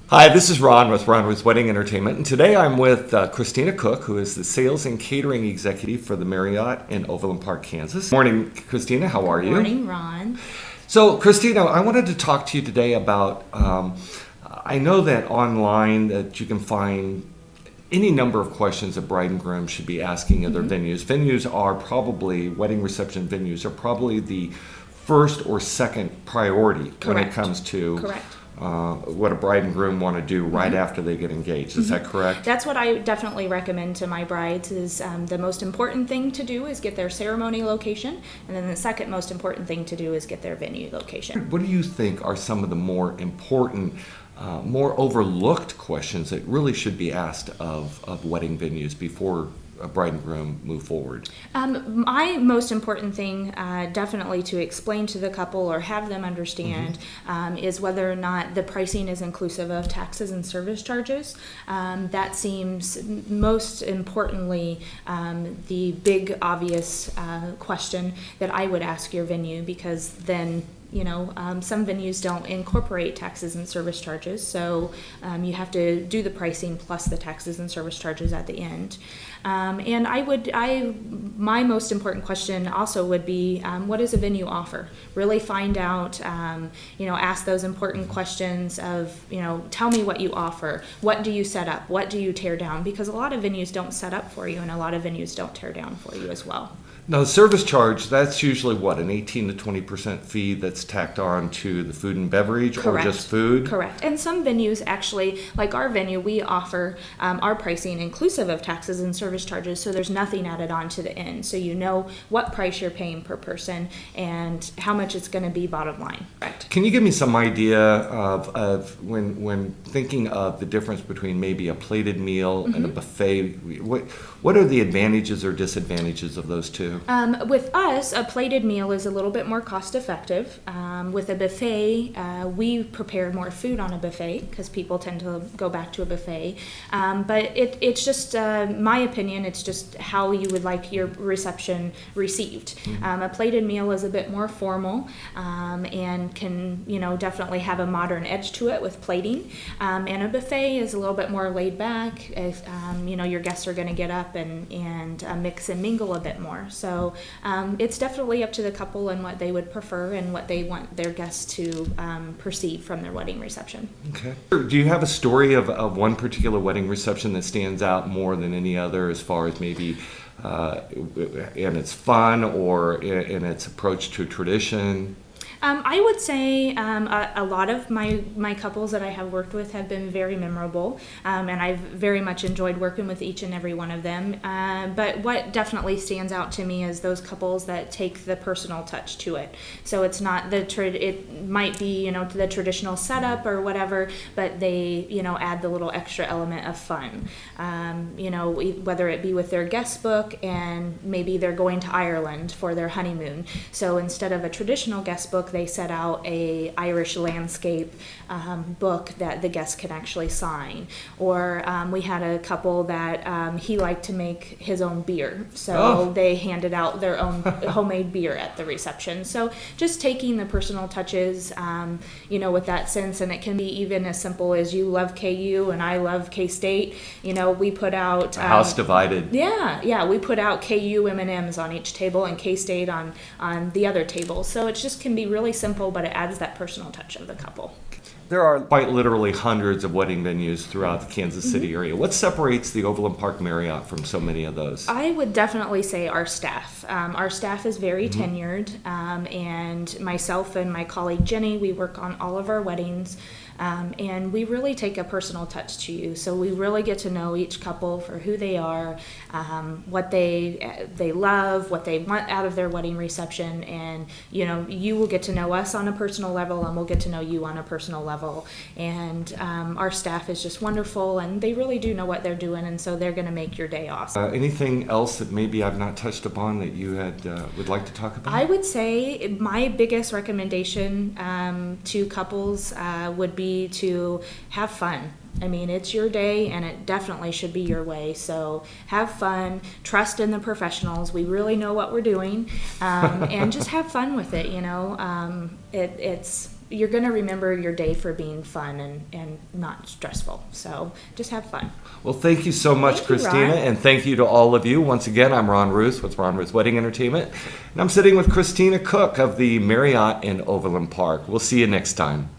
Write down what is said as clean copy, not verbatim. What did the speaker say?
Hi, this is Ron with Ruth's Wedding Entertainment, and today I'm with Christina Cook, who is the Sales and Catering Executive for the Marriott in Overland Park, Kansas. Morning, Christina. How are you? Good morning, Ron. So, Christina, I wanted to talk to you today about, I know that online that you can find any number of questions that bride and groom should be asking of their venues. Venues are probably, wedding reception venues are probably the first or second priority when it comes to what a bride and groom want to do right after they get engaged. Is that correct? That's what I definitely recommend to my brides is the most important thing to do is get their ceremony location, and then the second most important thing to do is get their venue location. What do you think are some of the more important, more overlooked questions that really should be asked of wedding venues before a bride and groom move forward? My most important thing definitely to explain to the couple or have them understand is whether or not the pricing is inclusive of taxes and service charges. That seems most importantly the big obvious question that I would ask your venue, because then some venues don't incorporate taxes and service charges, so you have to do the pricing plus the taxes and service charges at the end. And my most important question also would be, what does a venue offer? Really find out, ask those important questions of, tell me what you offer. What do you set up? What do you tear down? Because a lot of venues don't set up for you, and a lot of venues don't tear down for you as well. Now, the service charge, that's usually what, an 18 to 20% fee that's tacked on to the food and beverage? Correct. Or just food? Correct. And some venues actually, like our venue, we offer our pricing inclusive of taxes and service charges, so there's nothing added on to the end. So you know what price you're paying per person and how much it's going to be bottom line. Correct. Can you give me some idea of when thinking of the difference between maybe a plated meal and a buffet, what are the advantages or disadvantages of those two? With us, a plated meal is a little bit more cost effective. With a buffet, we prepare more food on a buffet because people tend to go back to a buffet. But it's just, my opinion, it's just how you would like your reception received. A plated meal is a bit more formal and can, definitely have a modern edge to it with plating. And a buffet is a little bit more laid back. If, your guests are going to get up and mix and mingle a bit more. So it's definitely up to the couple and what they would prefer and what they want their guests to perceive from their wedding reception. Okay. Do you have a story of one particular wedding reception that stands out more than any other as far as maybe in its fun or in its approach to tradition? I would say a lot of my couples that I have worked with have been very memorable, and I've very much enjoyed working with each and every one of them. But what definitely stands out to me is those couples that take the personal touch to it. So it's not it might be the traditional setup or whatever, but they add the little extra element of fun. Whether it be with their guest book and maybe they're going to Ireland for their honeymoon. So instead of a traditional guest book, they set out a Irish landscape book that the guests can actually sign. Or we had a couple that he liked to make his own beer, so they handed out their own homemade beer at the reception. So just taking the personal touches, with that sense, and it can be even as simple as you love KU and I love K-State. We put out a house divided. Yeah, we put out KU M&Ms on each table and K-State on the other table. So it just can be really simple, but it adds that personal touch of the couple. There are quite literally hundreds of wedding venues throughout the Kansas City area. What separates the Overland Park Marriott from so many of those? I would definitely say our staff. Our staff is very tenured, and myself and my colleague Jenny, we work on all of our weddings. And we really take a personal touch to you. So we really get to know each couple for who they are, what they love, what they want out of their wedding reception. And, you will get to know us on a personal level, and we'll get to know you on a personal level. And our staff is just wonderful, and they really do know what they're doing, and so they're going to make your day awesome. Anything else that maybe I've not touched upon that you would like to talk about? I would say my biggest recommendation to couples would be to have fun. I mean, it's your day, and it definitely should be your way. So have fun, trust in the professionals. We really know what we're doing, and just have fun with it. you're going to remember your day for being fun and not stressful. So just have fun. Well, thank you so much, Thank you, Christina, Ron. and thank you to all of you. Once again, I'm Ron Ruth with Ron Ruth Wedding Entertainment, and I'm sitting with Christina Cook of the Marriott in Overland Park. We'll see you next time.